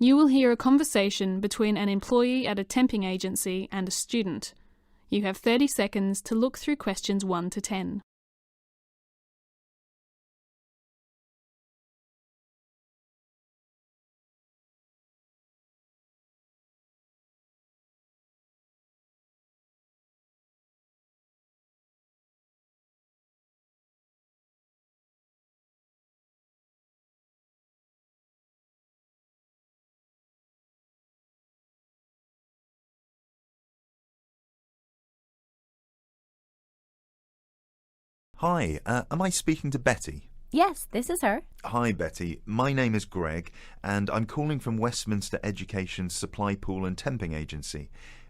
You will hear a conversation between an employee at a temping agency and a student. You have 30 seconds to look through questions 1 to 10. Hi, am I speaking to Betty? Yes, this is her. Hi Betty, my name is Greg and I'm calling from Westminster Education's Supply Pool and Temping Agency.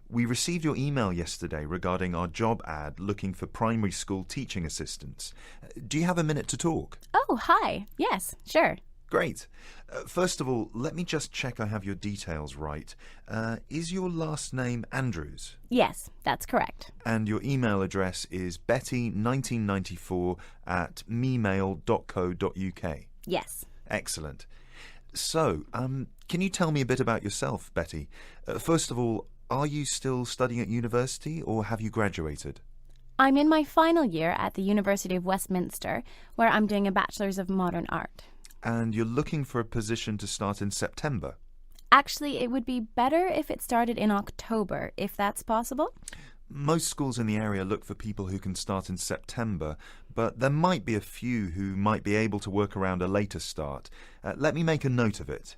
We received your email yesterday regarding our job ad looking for primary school teaching assistants. Do you have a minute to talk? Oh, hi. Yes, sure. Great. First of all, let me just check I have your details right. Is your last name Andrews? Yes, that's correct. And your email address is betty1994@memail.co.uk? Yes. Excellent. So, can you tell me a bit about yourself, Betty? First of all, are you still studying at university or have you graduated? I'm in my final year at the University of Westminster, where I'm doing a Bachelor's of Modern Art. And you're looking for a position to start in September? Actually, it would be better if it started in October, if that's possible. Most schools in the area look for people who can start in September, but there might be a few who might be able to work around a later start. Let me make a note of it.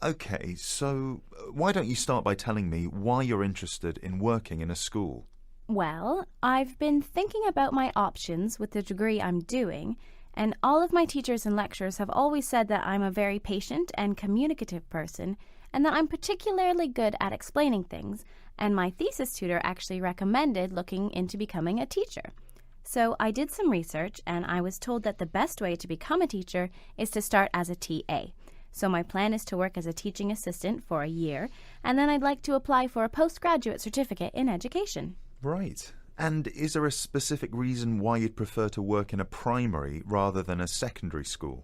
Okay, so why don't you start by telling me why you're interested in working in a school? Well, I've been thinking about my options with the degree I'm doing, and all of my teachers and lecturers have always said that I'm a very patient and communicative person, and that I'm particularly good at explaining things, and my thesis tutor actually recommended looking into becoming a teacher. So I did some research, and I was told that the best way to become a teacher is to start as a TA. So my plan is to work as a teaching assistant for a year, and then I'd like to apply for a postgraduate certificate in education. Right. And is there a specific reason why you'd prefer to work in a primary rather than a secondary school?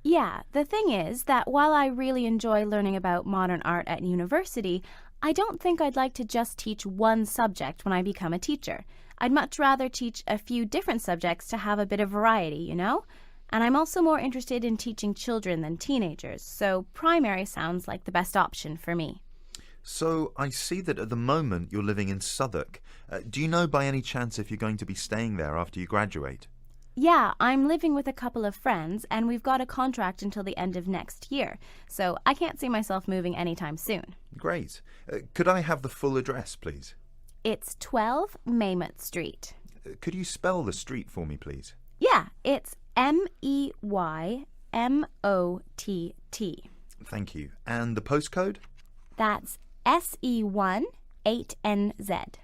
Yeah, the thing is that while I really enjoy learning about modern art at university, I don't think I'd like to just teach one subject when I become a teacher. I'd much rather teach a few different subjects to have a bit of variety, you know? And I'm also more interested in teaching children than teenagers, so primary sounds like the best option for me. So I see that at the moment you're living in Southwark. Do you know by any chance if you're going to be staying there after you graduate? Yeah, I'm living with a couple of friends, and we've got a contract until the end of next year, so I can't see myself moving anytime soon. Great. Could I have the full address, please? It's 12 Maymouth Street. Could you spell the street for me, please? Yeah, it's Meymott. Thank you. And the postcode? That's SE1 8NZ.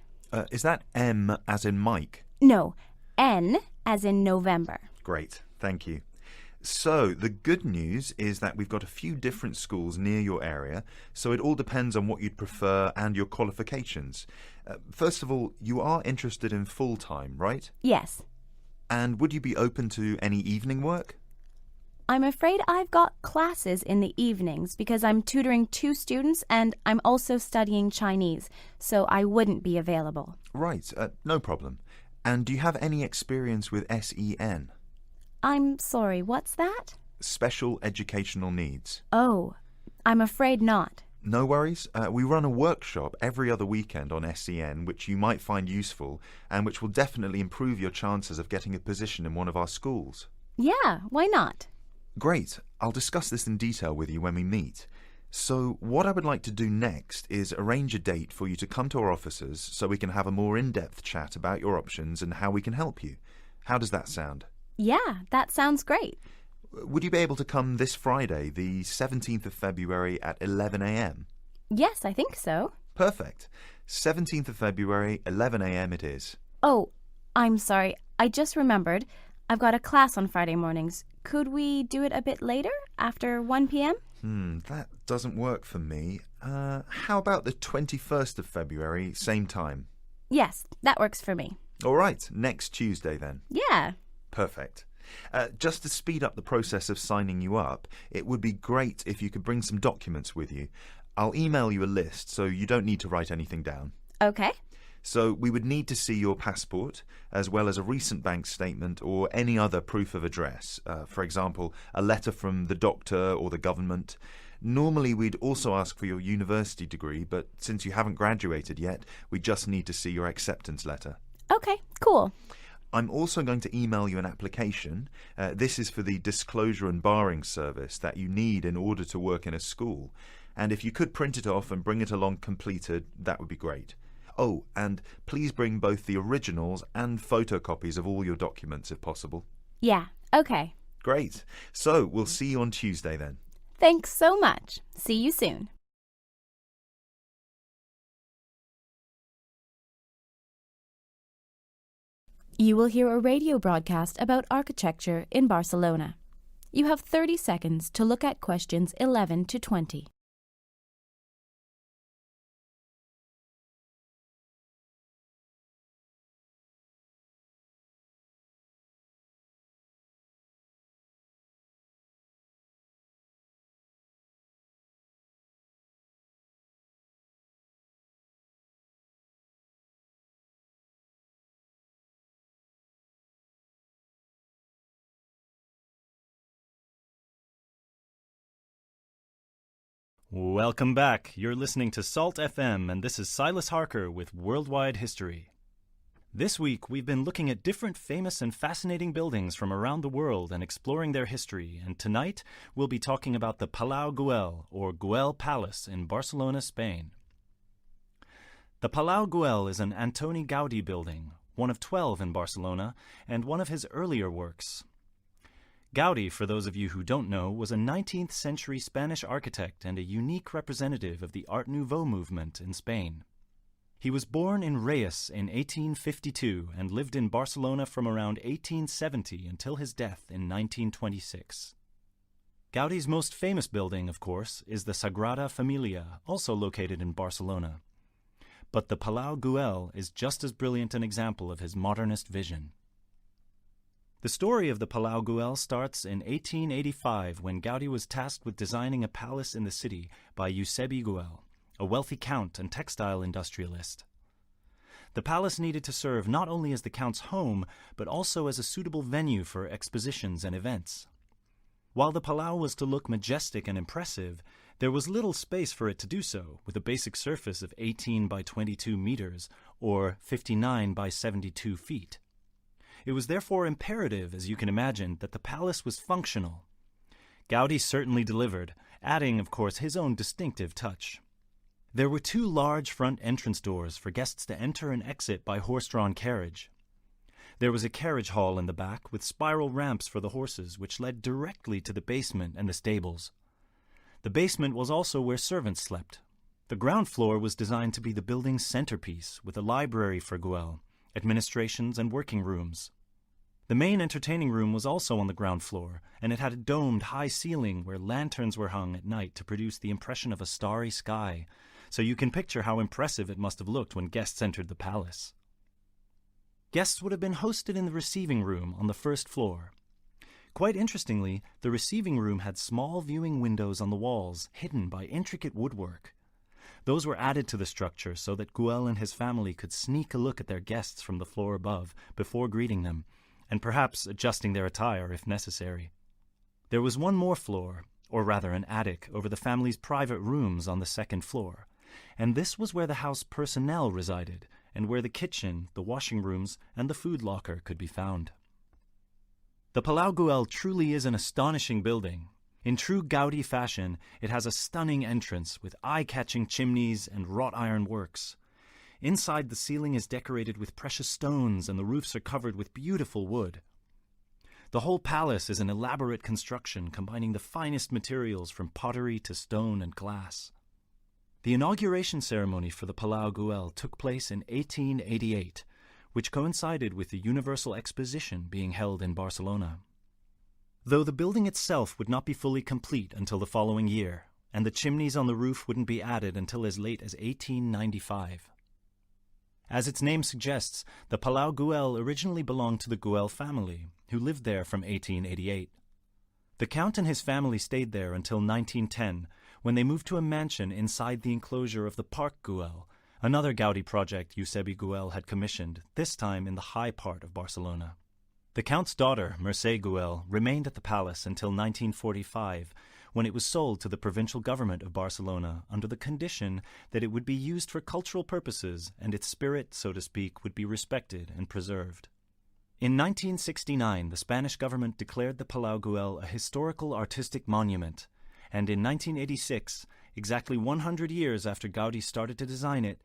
Is that M as in Mike? No, N as in November. Great, thank you. So, the good news is that we've got a few different schools near your area, so it all depends on what you'd prefer and your qualifications. First of all, you are interested in full-time, right? Yes. And would you be open to any evening work? I'm afraid I've got classes in the evenings because I'm tutoring 2 students and I'm also studying Chinese, so I wouldn't be available. Right, no problem. And do you have any experience with SEN? I'm sorry, what's that? Special Educational Needs. Oh, I'm afraid not. No worries. We run a workshop every other weekend on SEN, which you might find useful and which will definitely improve your chances of getting a position in one of our schools. Yeah, why not? Great. I'll discuss this in detail with you when we meet. So what I would like to do next is arrange a date for you to come to our offices so we can have a more in-depth chat about your options and how we can help you. How does that sound? Yeah, that sounds great. Would you be able to come this Friday, the 17th of February at 11 a.m? Yes, I think so. Perfect. 17th of February, 11 a.m. it is. Oh, I'm sorry. I just remembered. I've got a class on Friday mornings. Could we do it a bit later, after 1 p.m? That doesn't work for me. How about the 21st of February, same time? Yes, that works for me. All right, next Tuesday then. Yeah. Perfect. Just to speed up the process of signing you up, it would be great if you could bring some documents with you. I'll email you a list so you don't need to write anything down. Okay. So we would need to see your passport, as well as a recent bank statement or any other proof of address. For example, a letter from the doctor or the government. Normally we'd also ask for your university degree, but since you haven't graduated yet, we just need to see your acceptance letter. Okay, cool. I'm also going to email you an application. This is for the disclosure and barring service that you need in order to work in a school. And if you could print it off and bring it along completed, that would be great. Oh, and please bring both the originals and photocopies of all your documents if possible. Yeah, okay. Great. So we'll see you on Tuesday then. Thanks so much. See you soon. You will hear a radio broadcast about architecture in Barcelona. You have 30 seconds to look at questions 11 to 20. Welcome back. You're listening to Salt FM, and this is Silas Harker with Worldwide History. This week, we've been looking at different famous and fascinating buildings from around the world and exploring their history, and tonight we'll be talking about the Palau Güell, or Güell Palace, in Barcelona, Spain. The Palau Güell is an Antoni Gaudí building, one of 12 in Barcelona, and one of his earlier works. Gaudí, for those of you who don't know, was a 19th century Spanish architect and a unique representative of the Art Nouveau movement in Spain. He was born in Reus in 1852 and lived in Barcelona from around 1870 until his death in 1926. Gaudí's most famous building, of course, is the Sagrada Familia, also located in Barcelona. But the Palau Güell is just as brilliant an example of his modernist vision. The story of the Palau Güell starts in 1885 when Gaudí was tasked with designing a palace in the city by Eusebi Güell, a wealthy count and textile industrialist. The palace needed to serve not only as the count's home, but also as a suitable venue for expositions and events. While the Palau was to look majestic and impressive, there was little space for it to do so, with a basic surface of 18 by 22 meters, or 59 by 72 feet. It was therefore imperative, as you can imagine, that the palace was functional. Gaudí certainly delivered, adding, of course, his own distinctive touch. There were 2 large front entrance doors for guests to enter and exit by horse-drawn carriage. There was a carriage hall in the back with spiral ramps for the horses, which led directly to the basement and the stables. The basement was also where servants slept. The ground floor was designed to be the building's centerpiece, with a library for Güell, administrations and working rooms. The main entertaining room was also on the ground floor, and it had a domed high ceiling where lanterns were hung at night to produce the impression of a starry sky, so you can picture how impressive it must have looked when guests entered the palace. Guests would have been hosted in the receiving room on the first floor. Quite interestingly, the receiving room had small viewing windows on the walls, hidden by intricate woodwork. Those were added to the structure so that Güell and his family could sneak a look at their guests from the floor above before greeting them, and perhaps adjusting their attire if necessary. There was one more floor, or rather an attic, over the family's private rooms on the second floor, and this was where the house personnel resided, and where the kitchen, the washing rooms, and the food locker could be found. The Palau Güell truly is an astonishing building. In true Gaudí fashion, it has a stunning entrance with eye-catching chimneys and wrought iron works. Inside, the ceiling is decorated with precious stones and the roofs are covered with beautiful wood. The whole palace is an elaborate construction combining the finest materials from pottery to stone and glass. The inauguration ceremony for the Palau Güell took place in 1888, which coincided with the Universal Exposition being held in Barcelona. Though the building itself would not be fully complete until the following year, and the chimneys on the roof wouldn't be added until as late as 1895. As its name suggests, the Palau Güell originally belonged to the Güell family, who lived there from 1888. The Count and his family stayed there until 1910, when they moved to a mansion inside the enclosure of the Parc Güell, another Gaudi project Eusebi Güell had commissioned, this time in the high part of Barcelona. The Count's daughter, Mercè Güell, remained at the palace until 1945, when it was sold to the provincial government of Barcelona under the condition that it would be used for cultural purposes and its spirit, so to speak, would be respected and preserved. In 1969, the Spanish government declared the Palau Güell a historical artistic monument, and in 1986, exactly 100 years after Gaudi started to design it,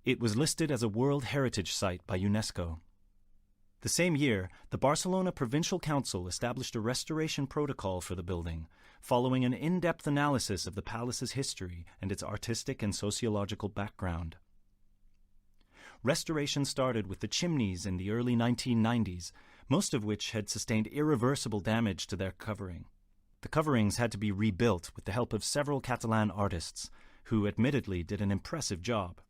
it was listed as a World Heritage Site by UNESCO. The same year, the Barcelona Provincial Council established a restoration protocol for the building, following an in-depth analysis of the palace's history and its artistic and sociological background. Restoration started with the chimneys in the early 1990s, most of which had sustained irreversible damage to their covering. The coverings had to be rebuilt with the help of several Catalan artists, who admittedly did an impressive job.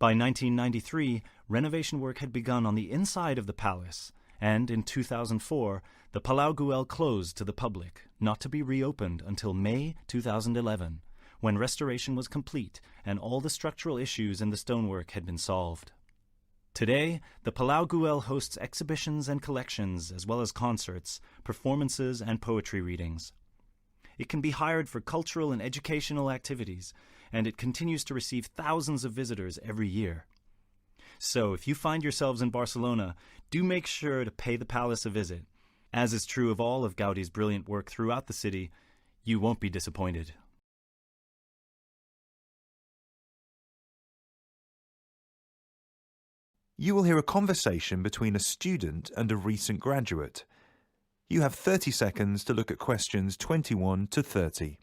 By 1993, renovation work had begun on the inside of the palace, and in 2004, the Palau Güell closed to the public, not to be reopened until May 2011, when restoration was complete and all the structural issues in the stonework had been solved. Today, the Palau Güell hosts exhibitions and collections, as well as concerts, performances, and poetry readings. It can be hired for cultural and educational activities, and it continues to receive thousands of visitors every year. So, if you find yourselves in Barcelona, do make sure to pay the palace a visit. As is true of all of Gaudi's brilliant work throughout the city, you won't be disappointed. You will hear a conversation between a student and a recent graduate. You have 30 seconds to look at questions 21 to 30.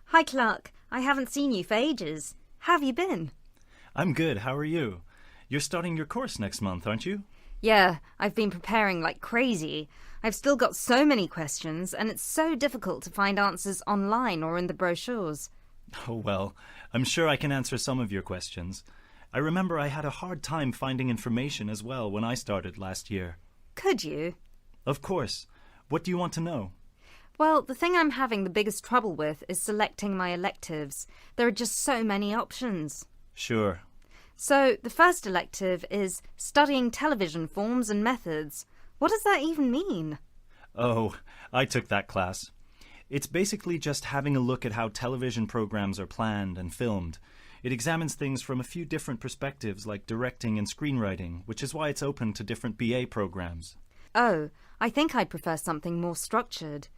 Hi, Clark. I haven't seen you for ages. How have you been? I'm good. How are you? You're starting your course next month, aren't you? Yeah, I've been preparing like crazy. I've still got so many questions, and it's so difficult to find answers online or in the brochures. Oh, well, I'm sure I can answer some of your questions. I remember I had a hard time finding information as well when I started last year. Could you? Of course. What do you want to know? Well, the thing I'm having the biggest trouble with is selecting my electives. There are just so many options. Sure. So, the first elective is studying television forms and methods. What does that even mean? Oh, I took that class. It's basically just having a look at how television programs are planned and filmed. It examines things from a few different perspectives like directing and screenwriting, which is why it's open to different BA programs. Oh, I think I'd prefer something more structured.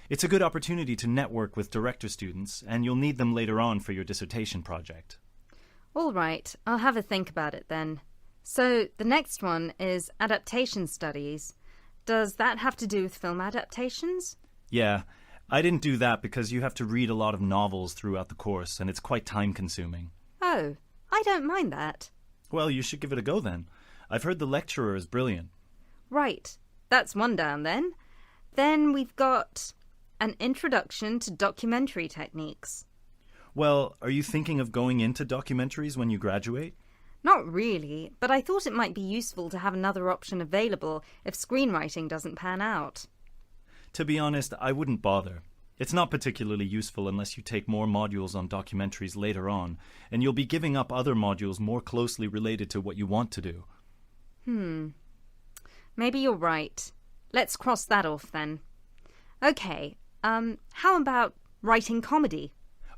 It's a good opportunity to network with director students, and you'll need them later on for your dissertation project. All right, I'll have a think about it then. So, the next one is adaptation studies. Does that have to do with film adaptations? Yeah, I didn't do that because you have to read a lot of novels throughout the course, and it's quite time-consuming. Oh, I don't mind that. Well, you should give it a go then. I've heard the lecturer is brilliant. Right, that's one down then. Then we've got an introduction to documentary techniques. Well, are you thinking of going into documentaries when you graduate? Not really, but I thought it might be useful to have another option available if screenwriting doesn't pan out. To be honest, I wouldn't bother. It's not particularly useful unless you take more modules on documentaries later on, and you'll be giving up other modules more closely related to what you want to do. Maybe you're right. Let's cross that off then. Okay, how about writing comedy?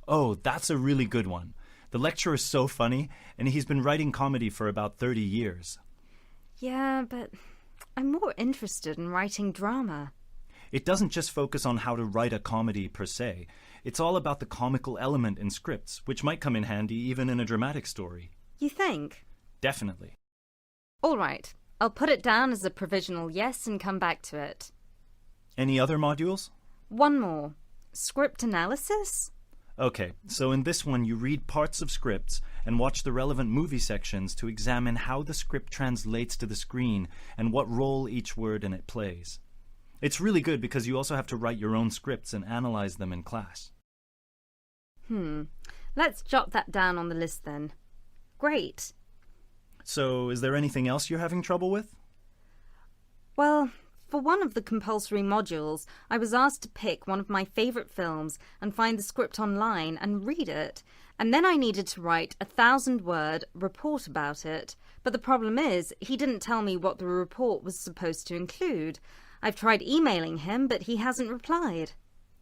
Oh, that's a really good one. The lecturer's so funny, and he's been writing comedy for about 30 years. Yeah, but I'm more interested in writing drama. It doesn't just focus on how to write a comedy per se. It's all about the comical element in scripts, which might come in handy even in a dramatic story. You think? Definitely. All right, I'll put it down as a provisional yes and come back to it. Any other modules? One more. Script analysis? Okay, so in this one you read parts of scripts and watch the relevant movie sections to examine how the script translates to the screen and what role each word in it plays. It's really good because you also have to write your own scripts and analyze them in class. Let's jot that down on the list then. Great. So, is there anything else you're having trouble with? Well, for one of the compulsory modules, I was asked to pick one of my favourite films and find the script online and read it, and then I needed to write a 1,000-word report about it. But the problem is, he didn't tell me what the report was supposed to include. I've tried emailing him, but he hasn't replied.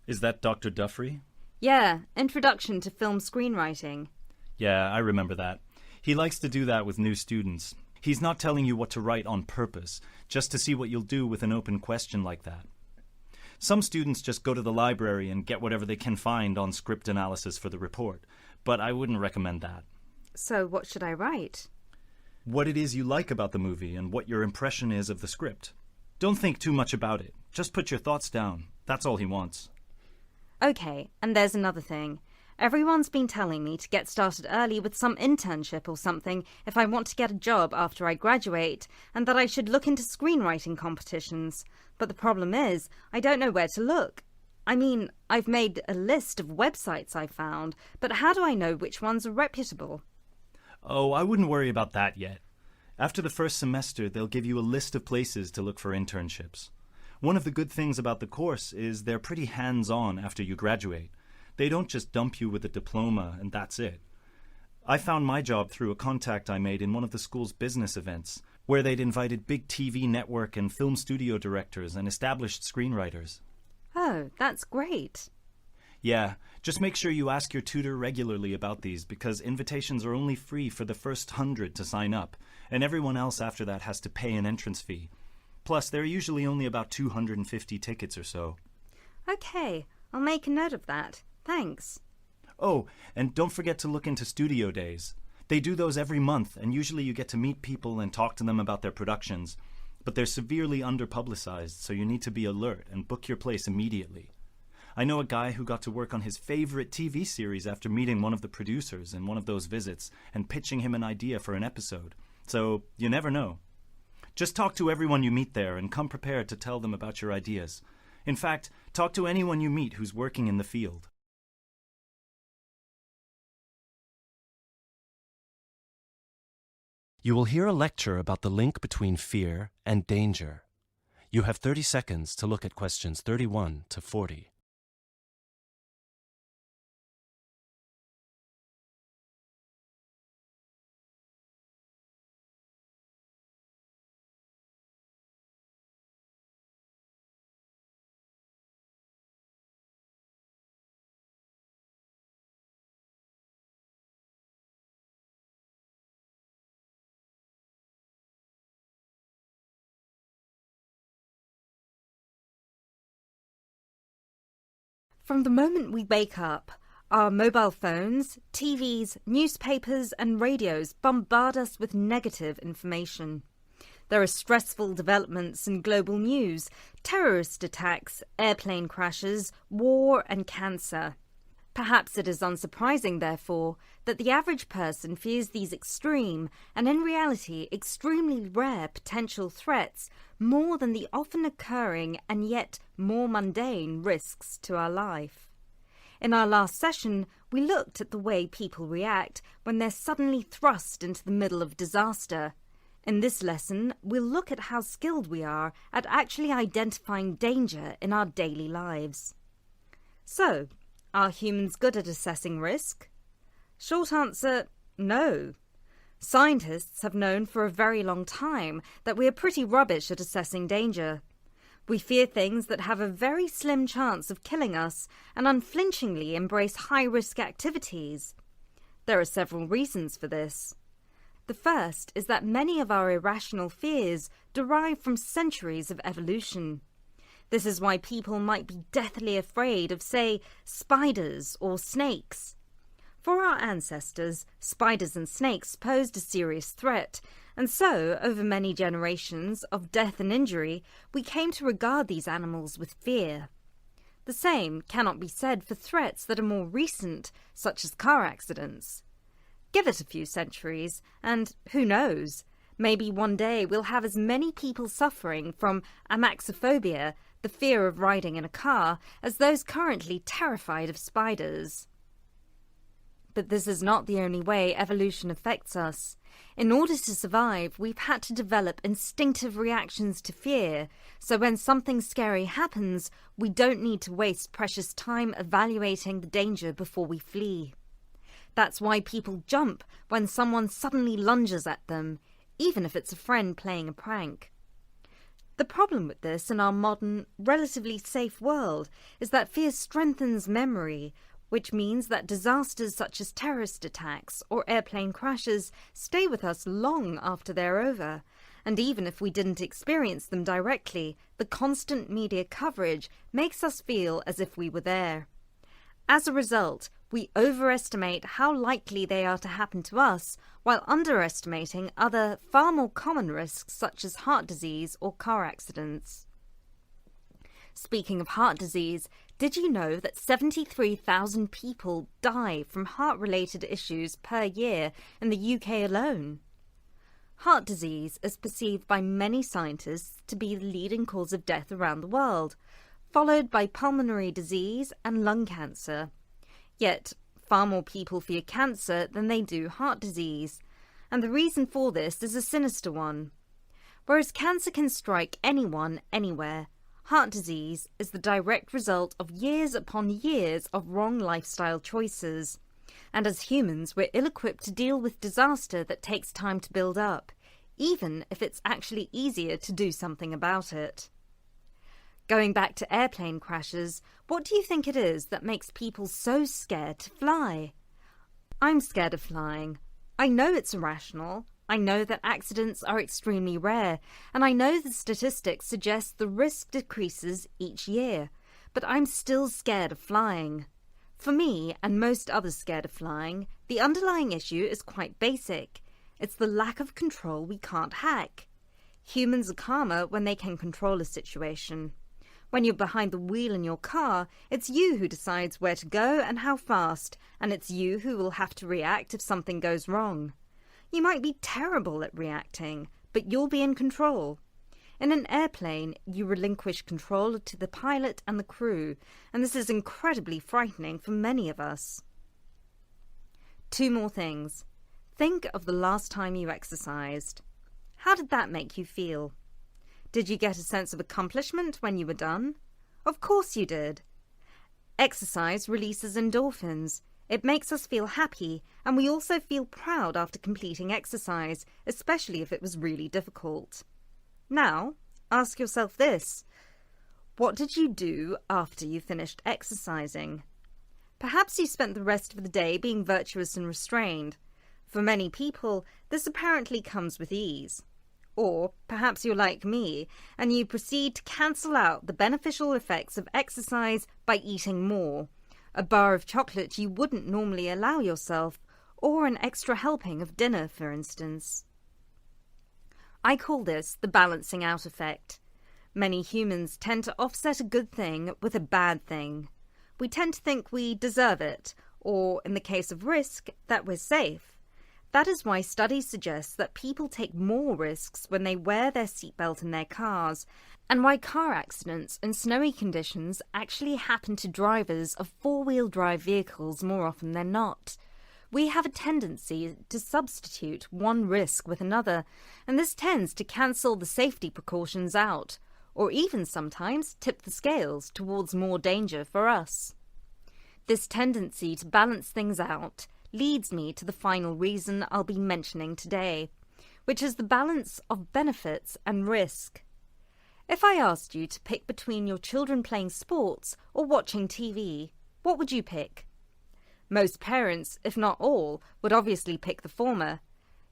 Is that Dr. Duffrey? Yeah, Introduction to Film Screenwriting. Yeah, I remember that. He likes to do that with new students. He's not telling you what to write on purpose, just to see what you'll do with an open question like that. Some students just go to the library and get whatever they can find on script analysis for the report, but I wouldn't recommend that. So what should I write? What it is you like about the movie and what your impression is of the script. Don't think too much about it. Just put your thoughts down. That's all he wants. Okay, and there's another thing. Everyone's been telling me to get started early with some internship or something if I want to get a job after I graduate, and that I should look into screenwriting competitions. But the problem is, I don't know where to look. I mean, I've made a list of websites I found, but how do I know which ones are reputable? Oh, I wouldn't worry about that yet. After the first semester, they'll give you a list of places to look for internships. One of the good things about the course is they're pretty hands-on after you graduate. They don't just dump you with a diploma and that's it. I found my job through a contact I made in one of the school's business events, where they'd invited big TV network and film studio directors and established screenwriters. Oh, that's great. Yeah, just make sure you ask your tutor regularly about these because invitations are only free for the first 100 to sign up, and everyone else after that has to pay an entrance fee. Plus, there are usually only about 250 tickets or so. Okay, I'll make a note of that. Thanks. Oh, and don't forget to look into studio days. They do those every month, and usually you get to meet people and talk to them about their productions. But they're severely underpublicized, so you need to be alert and book your place immediately. I know a guy who got to work on his favorite TV series after meeting one of the producers in one of those visits and pitching him an idea for an episode. So, you never know. Just talk to everyone you meet there and come prepared to tell them about your ideas. In fact, talk to anyone you meet who's working in the field. You will hear a lecture about the link between fear and danger. You have 30 seconds to look at questions 31 to 40. From the moment we wake up, our mobile phones, TVs, newspapers and radios bombard us with negative information. There are stressful developments in global news, terrorist attacks, airplane crashes, war and cancer. Perhaps it is unsurprising, therefore, that the average person fears these extreme and, in reality, extremely rare potential threats more than the often occurring and yet more mundane risks to our life. In our last session, we looked at the way people react when they're suddenly thrust into the middle of disaster. In this lesson, we'll look at how skilled we are at actually identifying danger in our daily lives. So, are humans good at assessing risk? Short answer, no. Scientists have known for a very long time that we are pretty rubbish at assessing danger. We fear things that have a very slim chance of killing us and unflinchingly embrace high-risk activities. There are several reasons for this. The first is that many of our irrational fears derive from centuries of evolution. This is why people might be deathly afraid of, say, spiders or snakes. For our ancestors, spiders and snakes posed a serious threat, And so, over many generations of death and injury, we came to regard these animals with fear. The same cannot be said for threats that are more recent, such as car accidents. Give it a few centuries, and who knows, maybe one day we'll have as many people suffering from amaxophobia, the fear of riding in a car, as those currently terrified of spiders. But this is not the only way evolution affects us. In order to survive, we've had to develop instinctive reactions to fear, so when something scary happens, we don't need to waste precious time evaluating the danger before we flee. That's why people jump when someone suddenly lunges at them, even if it's a friend playing a prank. The problem with this in our modern, relatively safe world is that fear strengthens memory, which means that disasters such as terrorist attacks or airplane crashes stay with us long after they're over. And even if we didn't experience them directly, the constant media coverage makes us feel as if we were there. As a result, we overestimate how likely they are to happen to us, while underestimating other far more common risks such as heart disease or car accidents. Speaking of heart disease, did you know that 73,000 people die from heart-related issues per year in the UK alone? Heart disease is perceived by many scientists to be the leading cause of death around the world, followed by pulmonary disease and lung cancer. Yet, far more people fear cancer than they do heart disease, and the reason for this is a sinister one. Whereas cancer can strike anyone, anywhere, heart disease is the direct result of years upon years of wrong lifestyle choices. And as humans, we're ill-equipped to deal with disaster that takes time to build up, even if it's actually easier to do something about it. Going back to airplane crashes, what do you think it is that makes people so scared to fly? I'm scared of flying. I know it's irrational. I know that accidents are extremely rare, and I know the statistics suggest the risk decreases each year, but I'm still scared of flying. For me, and most others scared of flying, the underlying issue is quite basic. It's the lack of control we can't hack. Humans are calmer when they can control a situation. When you're behind the wheel in your car, it's you who decides where to go and how fast, and it's you who will have to react if something goes wrong. You might be terrible at reacting, but you'll be in control. In an airplane, you relinquish control to the pilot and the crew, and this is incredibly frightening for many of us. 2 more things. Think of the last time you exercised. How did that make you feel? Did you get a sense of accomplishment when you were done? Of course you did. Exercise releases endorphins. It makes us feel happy, and we also feel proud after completing exercise, especially if it was really difficult. Now, ask yourself this. What did you do after you finished exercising? Perhaps you spent the rest of the day being virtuous and restrained. For many people, this apparently comes with ease. Or perhaps you're like me, and you proceed to cancel out the beneficial effects of exercise by eating more. A bar of chocolate you wouldn't normally allow yourself, or an extra helping of dinner, for instance. I call this the balancing out effect. Many humans tend to offset a good thing with a bad thing. We tend to think we deserve it, or, in the case of risk, that we're safe. That is why studies suggest that people take more risks when they wear their seatbelt in their cars, and why car accidents in snowy conditions actually happen to drivers of 4-wheel drive vehicles more often than not. We have a tendency to substitute one risk with another, and this tends to cancel the safety precautions out, or even sometimes tip the scales towards more danger for us. This tendency to balance things out leads me to the final reason I'll be mentioning today, which is the balance of benefits and risk. If I asked you to pick between your children playing sports or watching TV, what would you pick? Most parents, if not all, would obviously pick the former.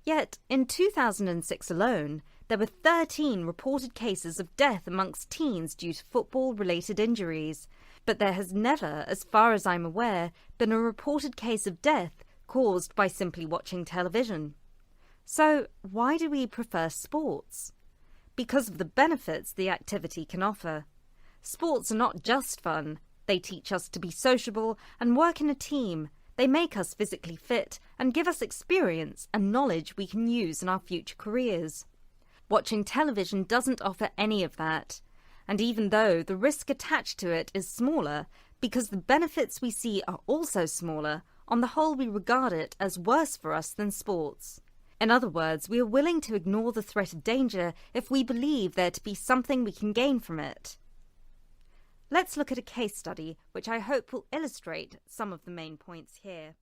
Yet, in 2006 alone, there were 13 reported cases of death amongst teens due to football-related injuries, but there has never, as far as I'm aware, been a reported case of death caused by simply watching television. So, why do we prefer sports? Because of the benefits the activity can offer. Sports are not just fun. They teach us to be sociable and work in a team. They make us physically fit and give us experience and knowledge we can use in our future careers. Watching television doesn't offer any of that. And even though the risk attached to it is smaller, because the benefits we see are also smaller, on the whole we regard it as worse for us than sports. In other words, we are willing to ignore the threat of danger if we believe there to be something we can gain from it. Let's look at a case study which I hope will illustrate some of the main points here.